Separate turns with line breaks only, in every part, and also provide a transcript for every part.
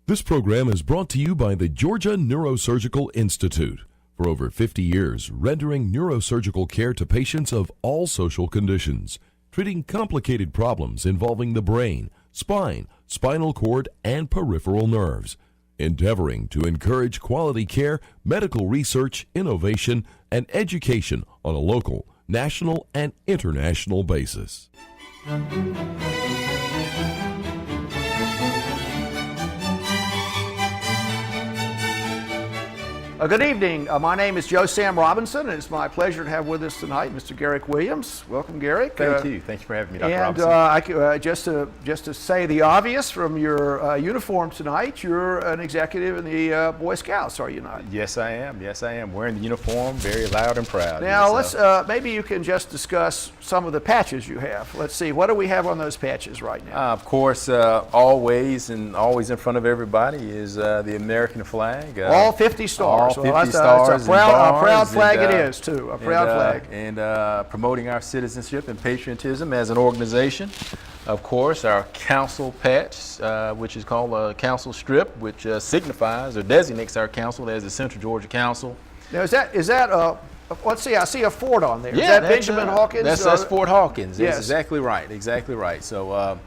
This program is brought to you by the Georgia Neurosurgical Institute. For over 50 years, rendering neurosurgical care to patients of all social conditions, treating complicated problems involving the brain, spine, spinal cord, and peripheral nerves, endeavoring to encourage quality care, medical research, innovation, and education on a local, national, and international basis.
Good evening. My name is Joe Sam Robinson, and it's my pleasure to have with us tonight Mr. Garret Williams. Welcome, Garret.
Thank you. Thank you for having me, Dr. Robinson.
And just to say the obvious, from your uniform tonight, you're an executive in the Boy Scouts, are you not?
Yes, I am. Yes, I am. Wearing the uniform, very loud and proud.
Now,
yes,
maybe you can just discuss some of the patches you have. Let's see. What do we have on those patches right now?
Of course, always in front of everybody is the American flag.
All 50 stars.
All 50 stars.
A proud flag it is, too. A proud flag.
And promoting our citizenship and patriotism as an organization. Of course, our council patch, which is called a council strip, which signifies or designates our council as the Central Georgia Council.
Now, is that let's see, I see a fort on there.
Yeah,
is that Benjamin Hawkins?
That's Fort Hawkins.
Yes.
That's exactly right. Exactly right. So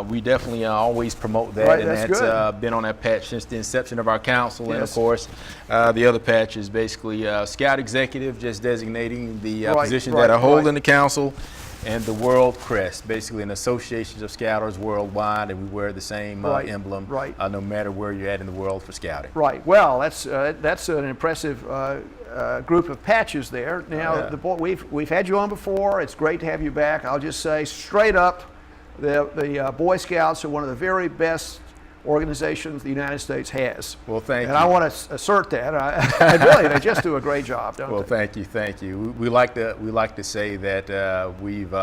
we definitely always promote that,
right,
and that's been on that patch since the inception of our council. Yes. And of course, the other patch is basically Scout Executive, just designating the position that I hold in the council, and the World Crest, basically an association of Scouters worldwide, and we wear the same emblem, no matter where you're at in the world for scouting.
Right. Well, that's an impressive group of patches there. Now, we've had you on before. It's great to have you back. I'll just say straight up, the Boy Scouts are one of the very best organizations the United States has.
Well, thank you.
And I want to assert that. Really, they just do a great job, don't they?
Well, thank you, thank you. We like to say that we've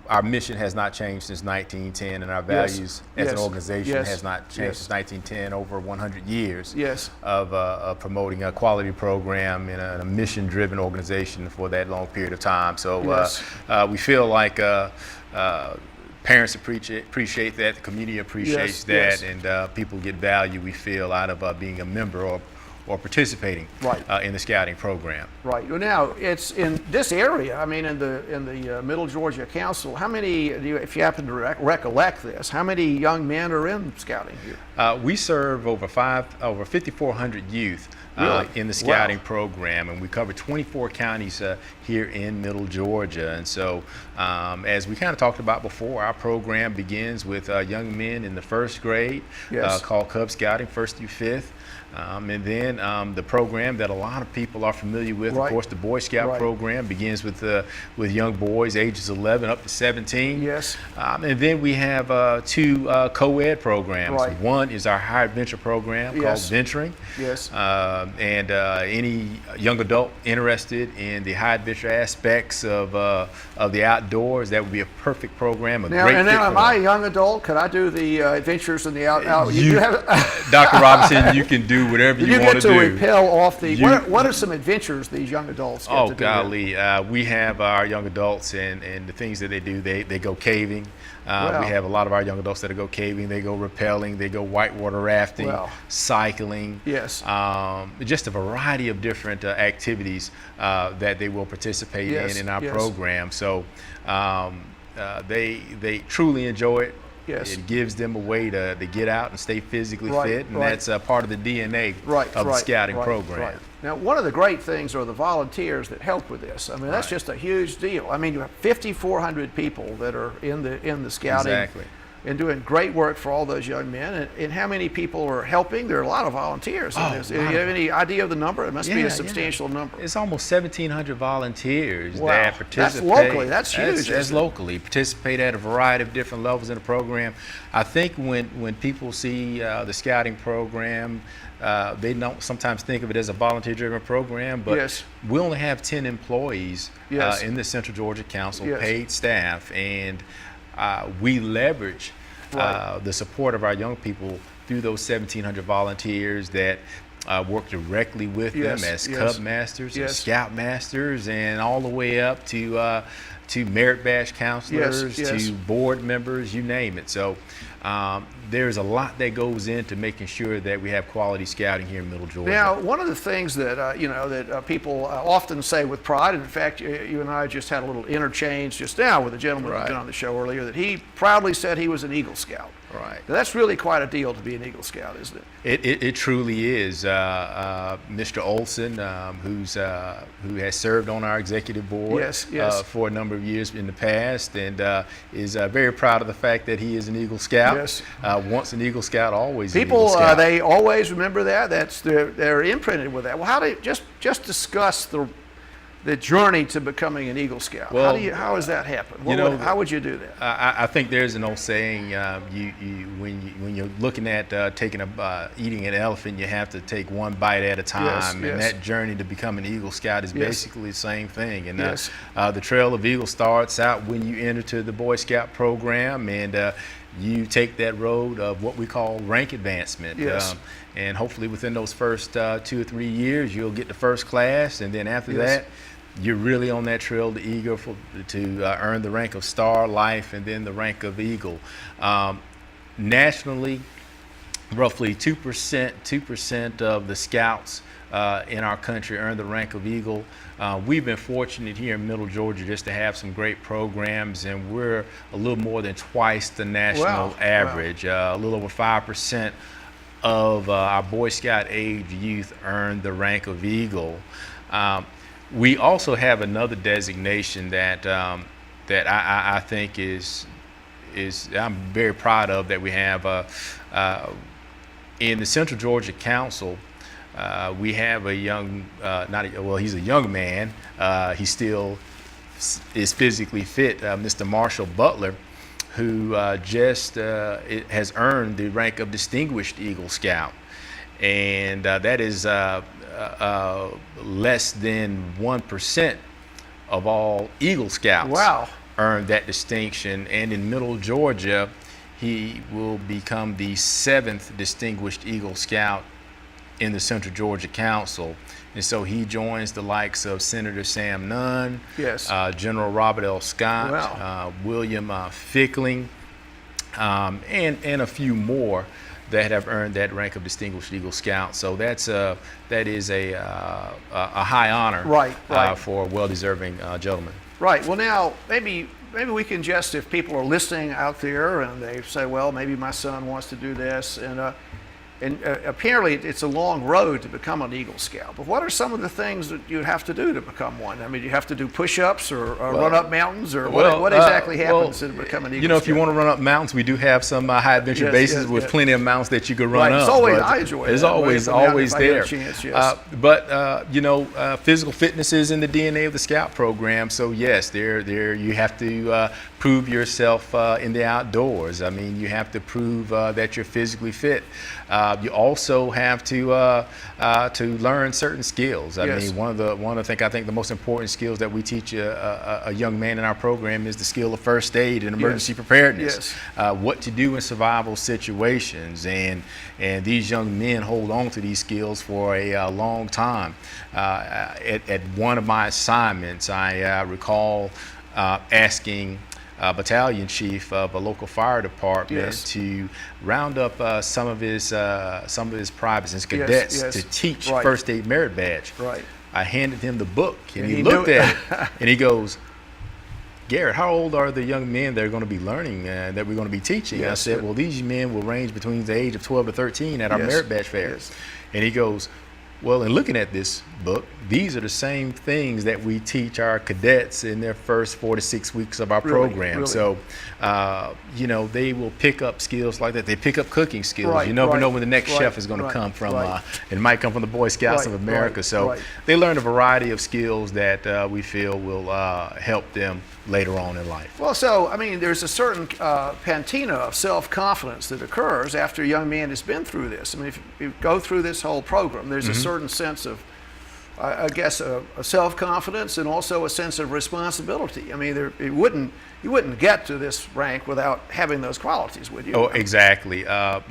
our mission has not changed since 1910, and our values as an organization has not changed since 1910. Over 100 years of promoting a quality program in a mission-driven organization for that long period of time. So we feel like parents appreciate that, the community appreciates that, and people get value, we feel, out of being a member or participating in the scouting program.
Right. Well, now, it's in this area, I mean, in the Middle Georgia Council, how many, if you happen to recollect this, how many young men are in scouting here?
We serve over 5,400 youth in the scouting program, and we cover 24 counties here in Middle Georgia. And so, as we kind of talked about before, our program begins with young men in the first grade, called Cub Scouting, 1st through 5th. And then the program that a lot of people are familiar with, of course, the Boy Scout program begins with young boys ages 11 up to 17.
Yes.
And then we have two co-ed programs. One is our high adventure program called Venturing.
Yes.
And any young adult interested in the high adventure aspects of the outdoors, that would be a perfect program.
Now, am I a young adult? Could I do the adventures in the out?
Dr. Robinson, you can do whatever you want to do.
You get to repel off the. What are some adventures these young adults get to do?
Oh, golly. We have our young adults, and the things that they do, they go caving. We have a lot of our young adults that go caving, they go rappelling, they go whitewater rafting, cycling.
Yes.
Just a variety of different activities that they will participate in our program. So they truly enjoy it.
Yes.
It gives them a way to get out and stay physically fit, and that's part of the DNA of the scouting program.
Now, one of the great things are the volunteers that help with this. I mean, that's just a huge deal. I mean, you have 5,400 people that are in the scouting and doing great work for all those young men. And how many people are helping? There are a lot of volunteers in this. Do you have any idea of the number? It must be a substantial number.
It's almost 1,700 volunteers that participate.
That's locally. That's huge.
That's locally. Participate at a variety of different levels in the program. I think when people see the scouting program, they don't sometimes think of it as a volunteer-driven program, but we only have 10 employees in the Central Georgia Council, paid staff, and we leverage the support of our young people through those 1,700 volunteers that work directly with them as Cub Masters and Scout Masters, and all the way up to merit badge counselors, to board members, you name it. So There's a lot that goes into making sure that we have quality scouting here in Middle Georgia.
Now, one of the things that people often say with pride, and in fact, you and I just had a little interchange just now with a gentleman who's been on the show earlier, that he proudly said he was an Eagle Scout.
Right.
Now, that's really quite a deal to be an Eagle Scout, isn't it?
It truly is. Mr. Olson, who has served on our executive board for a number of years in the past, and is very proud of the fact that he is an Eagle Scout.
Yes.
Once an Eagle Scout, always
people,
an Eagle Scout.
They always remember that. They're imprinted with that. Well, how do you just discuss the journey to becoming an Eagle Scout?
Well,
how does that happen? How would you do that?
I think there's an old saying: when you're looking at eating an elephant, you have to take one bite at a time. And that journey to become an Eagle Scout is basically the same thing. And the Trail of Eagle starts out when you enter to the Boy Scout program, and you take that road of what we call rank advancement. And hopefully within those first 2 or 3 years, you'll get the first class, and then after that, you're really on that trail to earn the rank of Star, Life, and then the rank of Eagle. Nationally, roughly 2% of the scouts in our country earn the rank of Eagle. We've been fortunate here in Middle Georgia just to have some great programs, and we're a little more than twice the national average. A little over 5% of our Boy Scout age youth earn the rank of Eagle. We also have another designation that I think is I'm very proud of, that we have in the Central Georgia Council. We have a young, he's a young man. He still is physically fit, Mr. Marshall Butler, who has earned the rank of Distinguished Eagle Scout. And that is less than 1% of all Eagle Scouts earned that distinction. And in Middle Georgia, he will become the 7th Distinguished Eagle Scout in the Central Georgia Council. And so he joins the likes of Senator Sam Nunn, General Robert L. Scott, William Fickling, and a few more that have earned that rank of Distinguished Eagle Scout. So that is a high honor for a well-deserving gentleman. Right.
Well, now maybe we can just, if people are listening out there and they say, well, maybe my son wants to do this, and apparently it's a long road to become an Eagle Scout. But what are some of the things that you have to do to become one? I mean, you have to do push-ups or run up mountains, or what exactly happens to become an Eagle Scout?
If you want to run up mountains, we do have some high adventure bases with plenty of mounts that you can run up.
It's always, I enjoy it.
It's always there. Physical fitness is in the DNA of the Scout program. So yes, there you have to prove yourself in the outdoors. I mean, you have to prove that you're physically fit. You also have to learn certain skills. I mean, one of the most important skills that we teach a young man in our program is the skill of first aid and emergency preparedness. What to do in survival situations, and these young men hold on to these skills for a long time. At one of my assignments, I recall asking battalion chief of a local fire department to round up some of his privates and cadets to teach first aid merit badge. I handed him the book, and he looked at it, and he goes, "Garrett, how old are the young men that are going to be learning that we're going to be teaching?" I said, "Well, these men will range between the age of 12 to 13 at our merit badge fairs." And he goes, "Well, in looking at this book, these are the same things that we teach our cadets in their first 4 to 6 weeks of our program." So, they will pick up skills like that. They pick up cooking skills. You never know when the next chef is going to come from. It might come from the Boy Scouts of America. So they learn a variety of skills that we feel will help them later on in life.
Well, so, I mean, there's a certain patina of self-confidence that occurs after a young man has been through this. I mean, if you go through this whole program, there's a certain sense of, I guess, a self-confidence and also a sense of responsibility. I mean, you wouldn't get to this rank without having those qualities, would you?
Oh, exactly.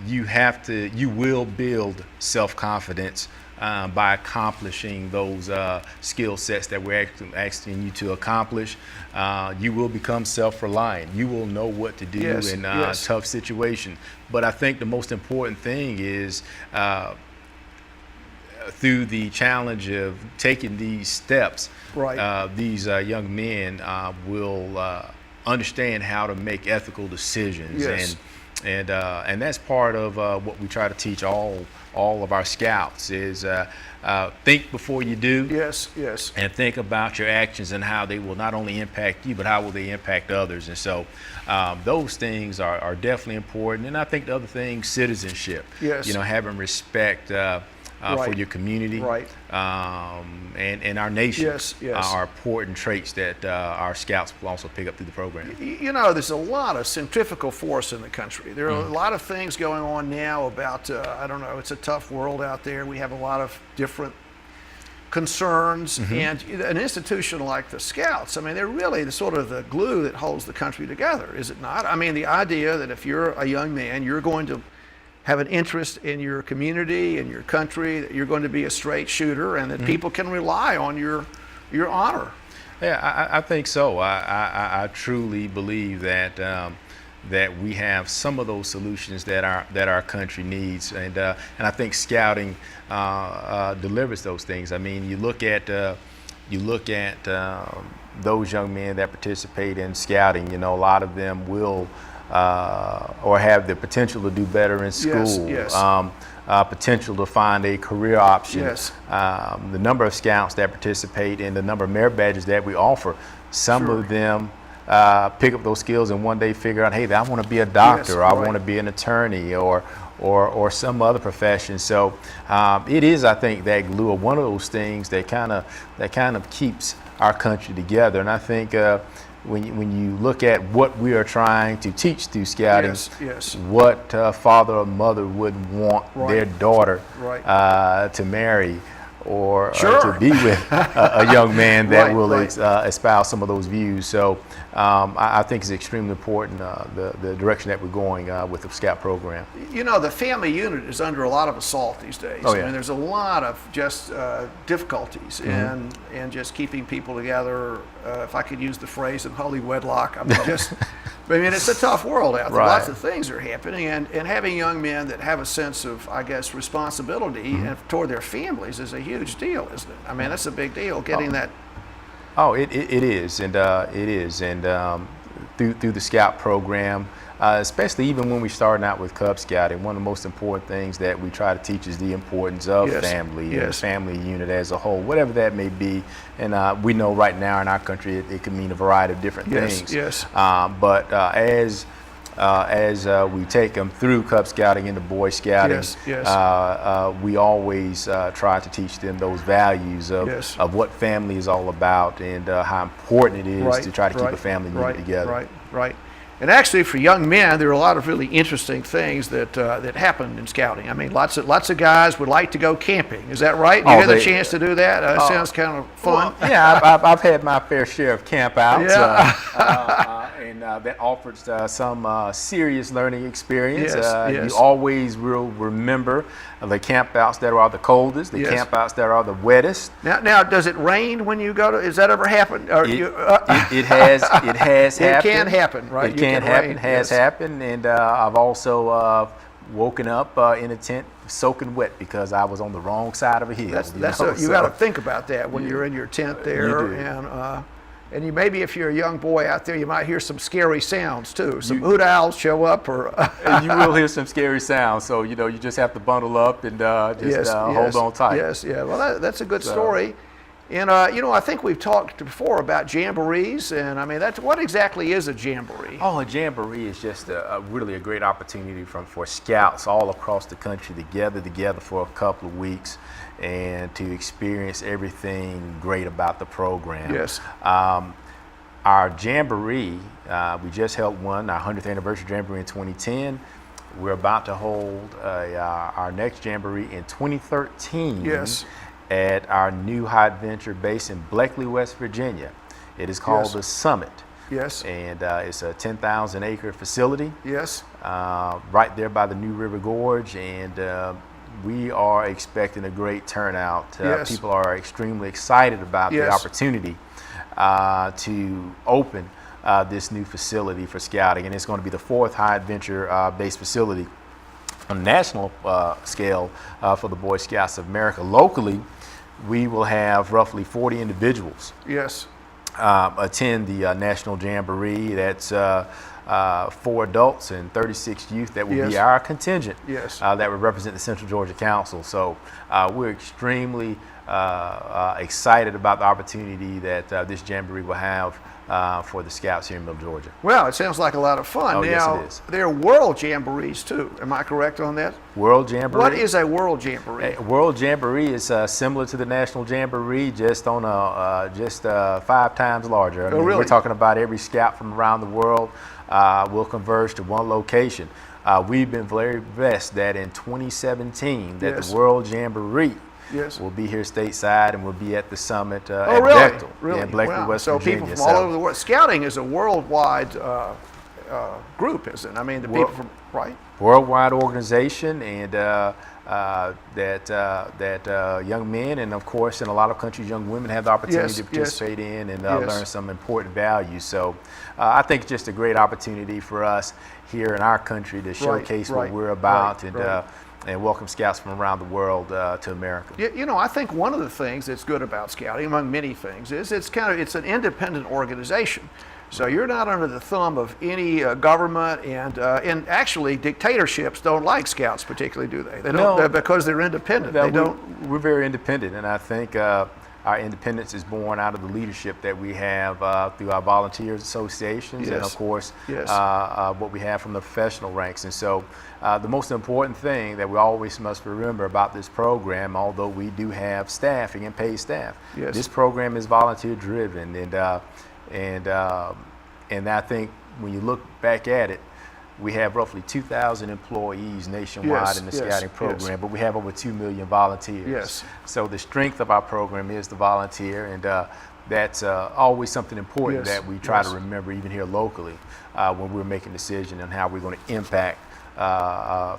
You will build self-confidence by accomplishing those skill sets that we're asking you to accomplish, you will become self-reliant. You will know what to do in tough situations. But I think the most important thing is through the challenge of taking these steps, these young men will understand how to make ethical decisions, and that's part of what we try to teach all of our scouts is think before you do. And think about your actions and how they will not only impact you, but how will they impact others. And so those things are definitely important. And I think the other thing, citizenship. Having respect for your community and our nation are important traits that our scouts will also pick up through the program.
There's a lot of centrifugal force in the country. There are a lot of things going on now about, I don't know, it's a tough world out there. We have a lot of different concerns, and an institution like the Scouts, I mean, they're really the sort of the glue that holds the country together, is it not? I mean, the idea that if you're a young man, you're going to have an interest in your community and your country, that you're going to be a straight shooter, and that people can rely on your honor.
Yeah, I think so. I truly believe that that we have some of those solutions that our country needs, and I think scouting delivers those things. I mean, you look at those young men that participate in scouting. A lot of them will. Or have the potential to do better in school, potential to find a career option. The number of scouts that participate and the number of merit badges that we offer, some of them pick up those skills and one day figure out, hey, I want to be a doctor, or I want to be an attorney, or some other profession. So it is, I think, that glue, or one of those things that kind of keeps our country together. And I think when you look at what we are trying to teach through scouting, what father or mother would want their daughter to marry, or to be with a young man that will espouse some of those views. So I think it's extremely important, the direction that we're going with the Scout program.
The family unit is under a lot of assault these days. I mean, there's a lot of just difficulties in just keeping people together. If I could use the phrase, in holy wedlock. I mean, it's a tough world out there. Lots of things are happening, and having young men that have a sense of, I guess, responsibility toward their families is a huge deal, isn't it? I mean, that's a big deal, getting that.
It is, and it is, and through the Scout program, especially even when we're starting out with Cub Scouting, one of the most important things that we try to teach is the importance of family and the family unit as a whole, whatever that may be. And we know right now in our country it can mean a variety of different things. But as we take them through Cub Scouting into Boy Scouting, we always try to teach them those values of what family is all about, and how important it is to try to keep a family unit together.
And actually, for young men, there are a lot of really interesting things that happen in scouting. I mean, lots of guys would like to go camping. Is that right? You had the chance to do that? It sounds kind of fun.
Well, yeah, I've had my fair share of camp outs, and that offered some serious learning experience. You always will remember the camp outs that are the coldest, the camp outs that are the wettest.
Now, does it rain when you go to? Has that ever happened?
It has happened.
It can happen, right?
It can happen. Has happened, and I've also woken up in a tent soaking wet because I was on the wrong side of a hill.
You got to think about that when you're in your tent there, and you maybe if you're a young boy out there, you might hear some scary sounds too. Some hoot owls show up, or
and you will hear some scary sounds. So you just have to bundle up and hold on tight.
Well, that's a good story. And I think we've talked before about jamborees, and I mean, what exactly is a jamboree?
Oh, a jamboree is just really a great opportunity for scouts all across the country to gather together for a couple of weeks and to experience everything great about the program. Our jamboree, we just held our 100th anniversary jamboree in 2010. We're about to hold our next jamboree in 2013. At our new high adventure base in Bleckley, West Virginia. It is called the Summit. And it's a 10,000 acre facility. Right there by the New River Gorge, and we are expecting a great turnout.
Yes.
People are extremely excited about the opportunity to open this new facility for scouting, and it's going to be the 4th high adventure based facility on a national scale for the Boy Scouts of America. Locally, we will have roughly 40 individuals attend the National Jamboree. That's 4 adults and 36 youth that will be our contingent that will represent the Central Georgia Council. So we're extremely excited about the opportunity that this Jamboree will have for the Scouts here in Middle Georgia.
Well, it sounds like a lot of fun.
Oh,
now,
yes, it is.
there are World Jamborees too. Am I correct on that?
World Jamboree.
What is a World Jamboree?
A World Jamboree is similar to the National Jamboree, just on a 5 times larger. I mean,
really?
We're talking about every scout from around the world will converge to one location. We've been very blessed that in 2017 that the World Jamboree will be here stateside, and we'll be at the summit at Bechtel, in Blakely, West Virginia.
So people from all over the world. Scouting is a worldwide group, isn't it? I mean, the people from, right?
Worldwide organization, and that young men, and of course in a lot of countries young women have the opportunity to participate in and learn some important values. So I think it's just a great opportunity for us here in our country to showcase what we're about and welcome Scouts from around the world to America.
You know, I think one of the things that's good about Scouting, among many things, is it's an independent organization. So you're not under the thumb of any government, and actually dictatorships don't like Scouts particularly, do they? They don't, because they're independent.
We're very independent, and I think our independence is born out of the leadership that we have through our volunteers associations, and of course what we have from the professional ranks. And so the most important thing that we always must remember about this program, although we do have staffing and paid staff, this program is volunteer driven, and I think when you look back at it, we have roughly 2,000 employees nationwide in the scouting program, but we have over 2 million volunteers. So the strength of our program is the volunteer, and that's always something important that we try to remember even here locally when we're making decisions on how we're going to impact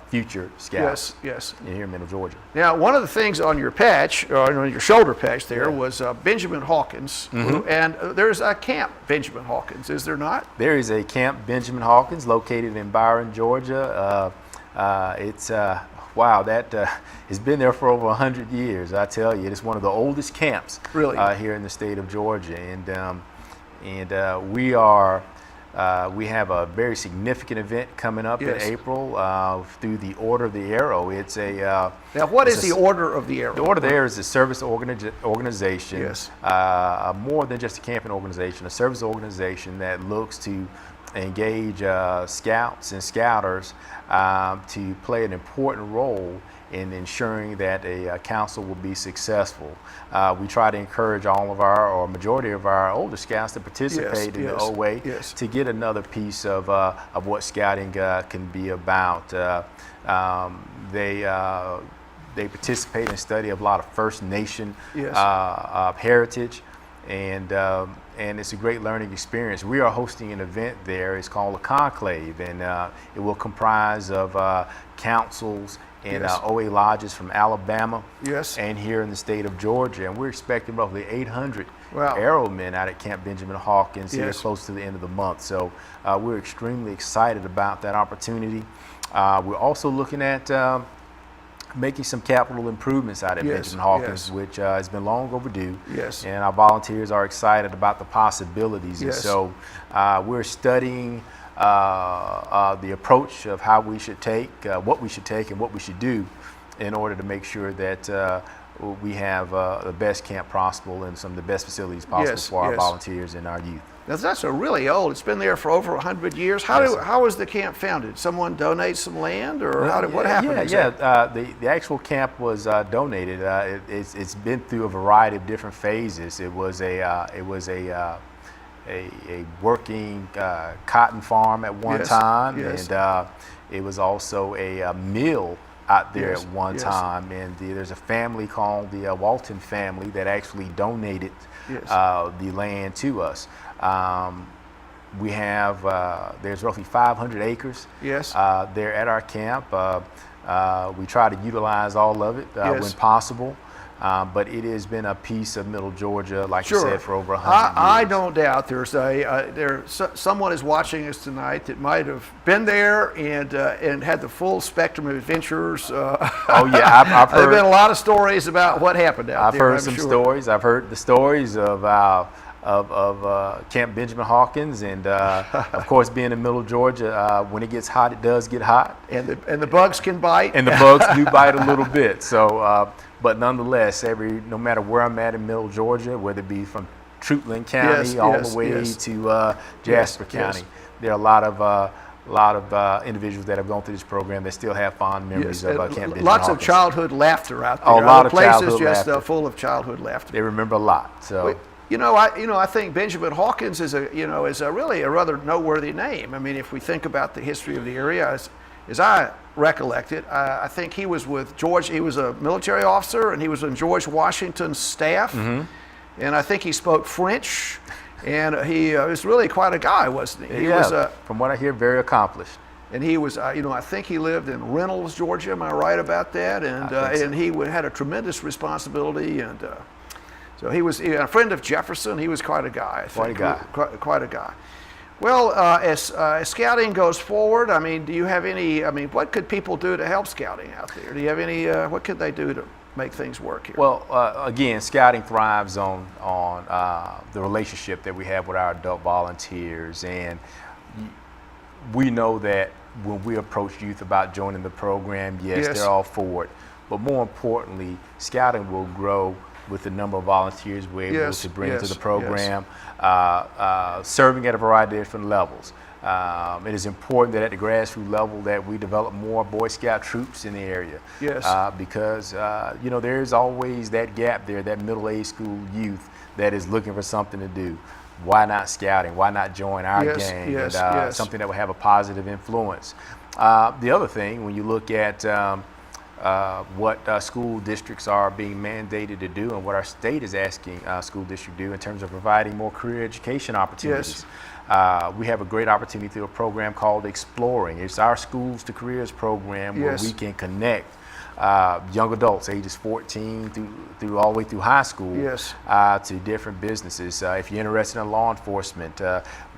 future scouts here in Middle Georgia.
Now, one of the things on your patch, on your shoulder patch there, was Benjamin Hawkins, and there's a Camp Benjamin Hawkins, is there not?
There is a Camp Benjamin Hawkins located in Byron, Georgia. It's wow, that has been there for over 100 years. I tell you, it's one of the oldest camps here in the state of Georgia, and we have a very significant event coming up in April through the Order of the Arrow. It's a
now. What is the Order of the Arrow?
The Order of the Arrow is a service organization, more than just a camping organization. A service organization that looks to engage scouts and scouters to play an important role in ensuring that a council will be successful. We try to encourage all of our, or majority of our older scouts to participate in the OA to get another piece of what scouting can be about. They participate and study a lot of First Nation heritage, and it's a great learning experience. We are hosting an event there. It's called a conclave, and it will comprise of councils and OA lodges from Alabama and here in the state of Georgia. And we're expecting roughly 800 arrowmen out at Camp Benjamin Hawkins here close to the end of the month. So we're extremely excited about that opportunity. We're also looking at making some capital improvements out at Benjamin Hawkins, which has been long overdue. And our volunteers are excited about the possibilities. And so we're studying the approach of how we should take, what we should take and what we should do in order to make sure that we have the best camp possible and some of the best facilities possible for our volunteers and our youth.
Now, that's a really old. It's been there for over 100 years. How was the camp founded? Someone donate some land, or what happened?
The actual camp was donated. It's been through a variety of different phases. It was a working cotton farm at one time, and it was also a mill out there at one time. And there's a family called the Walton family that actually donated the land to us. We have there's roughly 500 acres there at our camp. We try to utilize all of it
Yes.
when possible. But it has been a piece of Middle Georgia, like
Sure.
you said, for over 100 years.
I don't doubt someone is watching us tonight that might have been there and had the full spectrum of adventures.
Oh yeah, I've heard.
There've been a lot of stories about what happened out there.
I've heard some stories. I've heard the stories of Camp Benjamin Hawkins, and of course, being in Middle Georgia, when it gets hot, it does get hot,
and the bugs can bite,
and the bugs do bite a little bit. So. But nonetheless, no matter where I'm at in Middle Georgia, whether it be from Troutland County all the way to Jasper County, there are a lot of individuals that have gone through this program that still have fond memories of Camp Benjamin
Lots
Hawkins.
of childhood laughter out there.
A lot of
places
childhood
just
laughter.
Full of childhood laughter.
They remember a lot. So.
I think Benjamin Hawkins is really a rather noteworthy name. I mean, if we think about the history of the area, as I recollect it, I think he was with George. He was a military officer, and he was on George Washington's staff. Mm-hmm. And I think he spoke French, and he was really quite a guy, wasn't he? He was,
from what I hear, very accomplished.
And he was, I think he lived in Reynolds, Georgia. Am I right about that? And he had a tremendous responsibility, and so he was a friend of Jefferson. He was quite a guy. I think. Quite a guy. Well, as scouting goes forward, I mean, do you have any? I mean, what could people do to help scouting out there? Do you have any? What could they do to make things work here?
Well, again, scouting thrives on the relationship that we have with our adult volunteers, and we know that when we approach youth about joining the program, yes, they're all for it. But more importantly, scouting will grow with the number of volunteers we're able to bring to the program, serving at a variety of different levels. It is important that at the grassroots level that we develop more Boy Scout troops in the area. Because there is always that gap there, that middle-aged school youth that is looking for something to do. Why not scouting? Why not join our gang? Something that will have a positive influence. The other thing, when you look at what school districts are being mandated to do and what our state is asking school districts to do in terms of providing more career education opportunities. We have a great opportunity through a program called Exploring. It's our Schools to Careers program where we can connect young adults ages 14 through all the way through high school to different businesses. If you're interested in law enforcement,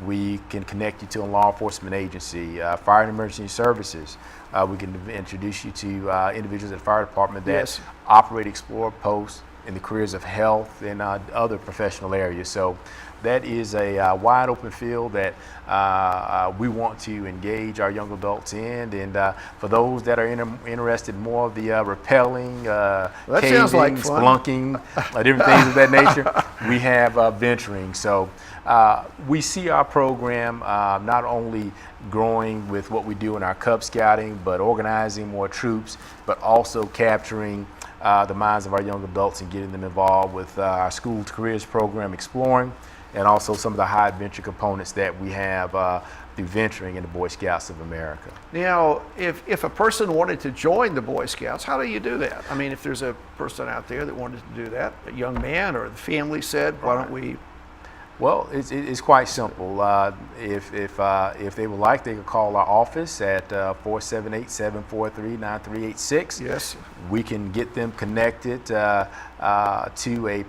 we can connect you to a law enforcement agency, fire and emergency services. We can introduce you to individuals at the fire department that operate Explore posts in the careers of health and other professional areas. So that is a wide open field that we want to engage our young adults in. And for those that are interested in more of the rappelling, caving, splunking, different things of that nature, we have venturing. So we see our program not only growing with what we do in our Cub Scouting, but organizing more troops, but also capturing the minds of our young adults and getting them involved with our School to Careers program, Exploring, and also some of the high adventure components that we have through venturing in the Boy Scouts of America.
Now, if a person wanted to join the Boy Scouts, how do you do that? I mean, if there's a person out there that wanted to do that, a young man or the family said, why don't we?
Well, it's quite simple. If they would like, they could call our office at 478-743-9386.
Yes.
We can get them connected to a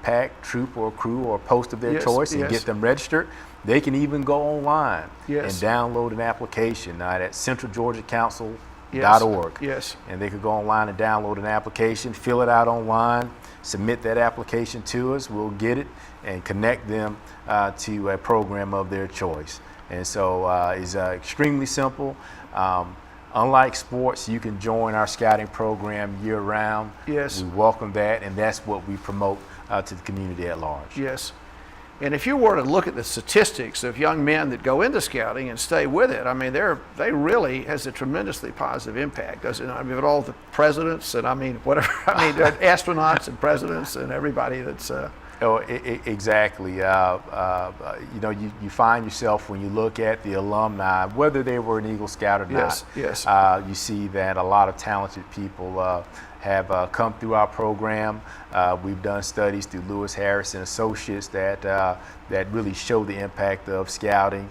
pack, troop, or crew, or post of their choice and get them registered. They can even go online and download an application at centralgeorgiacouncil.org. And they could go online and download an application, fill it out online, submit that application to us. We'll get it and connect them to a program of their choice. And so it's extremely simple. Unlike sports, you can join our scouting program year-round. We welcome that, and that's what we promote to the community at large.
And if you were to look at the statistics of young men that go into scouting and stay with it, I mean, they really has a tremendously positive impact, doesn't it? I mean, with all the presidents and astronauts and presidents and everybody that's.
Exactly. You find yourself when you look at the alumni, whether they were an Eagle Scout or not. You see that a lot of talented people have come through our program. We've done studies through Lewis Harris and Associates that that really show the impact of scouting,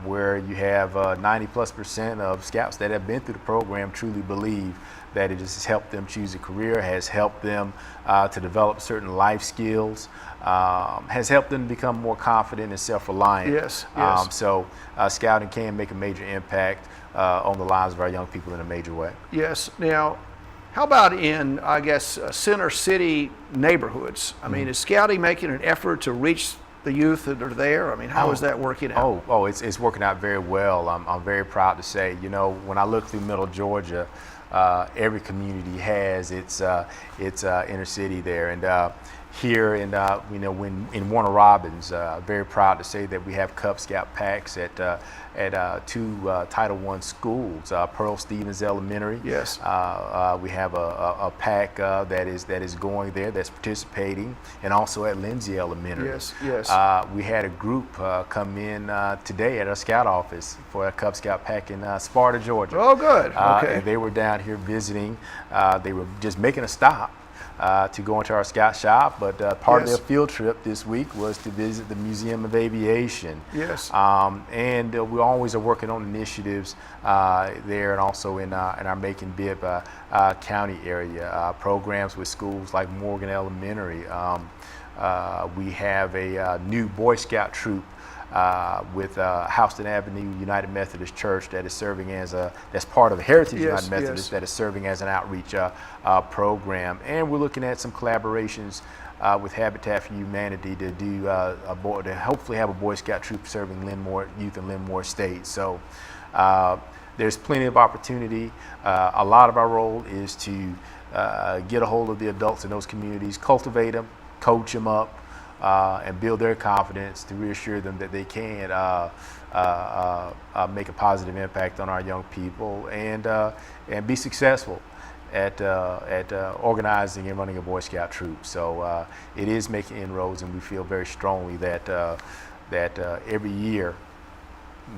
where you have 90+% of scouts that have been through the program truly believe that it has helped them choose a career, has helped them to develop certain life skills, has helped them become more confident and self-reliant.
Yes, yes.
So scouting can make a major impact on the lives of our young people in a major way.
Yes. Now, how about in, I guess, center city neighborhoods? I mean, is scouting making an effort to reach the youth that are there? I mean, how is that working out?
It's working out very well. I'm very proud to say, you know, when I look through Middle Georgia, every community has its inner city there, and here in in Warner Robins, very proud to say that we have Cub Scout packs at two Title I schools, Pearl Stevens Elementary.
Yes.
We have a pack that is going there, that's participating, and also at Lindsay Elementary.
Yes, yes.
We had a group come in today at our Scout office for a Cub Scout pack in Sparta, Georgia.
Oh, good. Okay.
And they were down here visiting. They were just making a stop to go into our Scout shop, but part of their field trip this week was to visit the Museum of Aviation.
Yes.
And we always are working on initiatives there, and also in our Macon-Bibb County area, programs with schools like Morgan Elementary. We have a new Boy Scout troop with Houston Avenue United Methodist Church that is serving as that's part of Heritage United Methodist that is serving as an outreach program, and we're looking at some collaborations with Habitat for Humanity to do to hopefully have a Boy Scout troop serving youth in Linmore State. So there's plenty of opportunity. A lot of our role is to get a hold of the adults in those communities, cultivate them, coach them up, and build their confidence to reassure them that they can make a positive impact on our young people and be successful at organizing and running a Boy Scout troop. So it is making inroads, and we feel very strongly that every year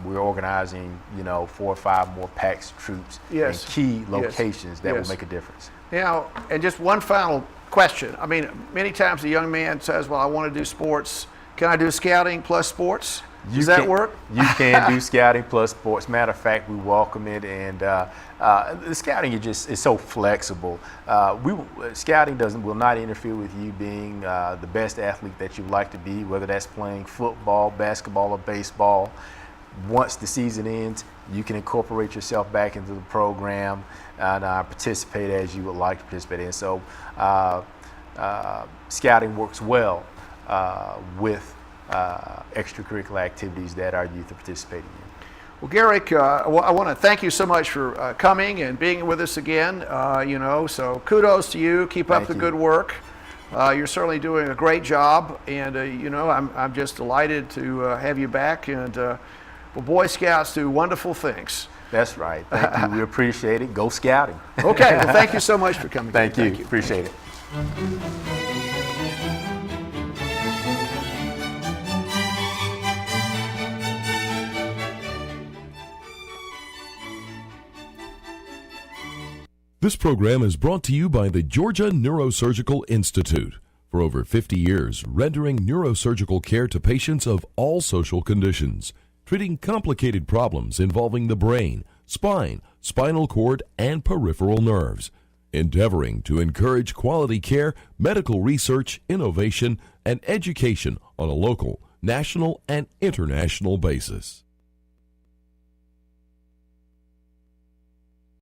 we're organizing, 4 or 5 more packs of troops in key locations that will make a difference.
Now, and just one final question. I mean, many times a young man says, well, I want to do sports. Can I do scouting plus sports? Does that work?
You can do scouting plus sports. Matter of fact, we welcome it, and the scouting is so flexible. Scouting will not interfere with you being the best athlete that you'd like to be, whether that's playing football, basketball, or baseball. Once the season ends, you can incorporate yourself back into the program and participate as you would like to participate in. So scouting works well with extracurricular activities that our youth are participating in.
Well, Garret, I want to thank you so much for coming and being with us again. So kudos to you. Keep up the good work. You're certainly doing a great job, and I'm just delighted to have you back. And Boy Scouts do wonderful things.
That's right. Thank you. We appreciate it. Go scouting.
Okay. Well, thank you so much for coming.
Thank you. Appreciate it.
This program is brought to you by the Georgia Neurosurgical Institute. For over 50 years, rendering neurosurgical care to patients of all social conditions, treating complicated problems involving the brain, spine, spinal cord, and peripheral nerves, endeavoring to encourage quality care, medical research, innovation, and education on a local, national, and international basis.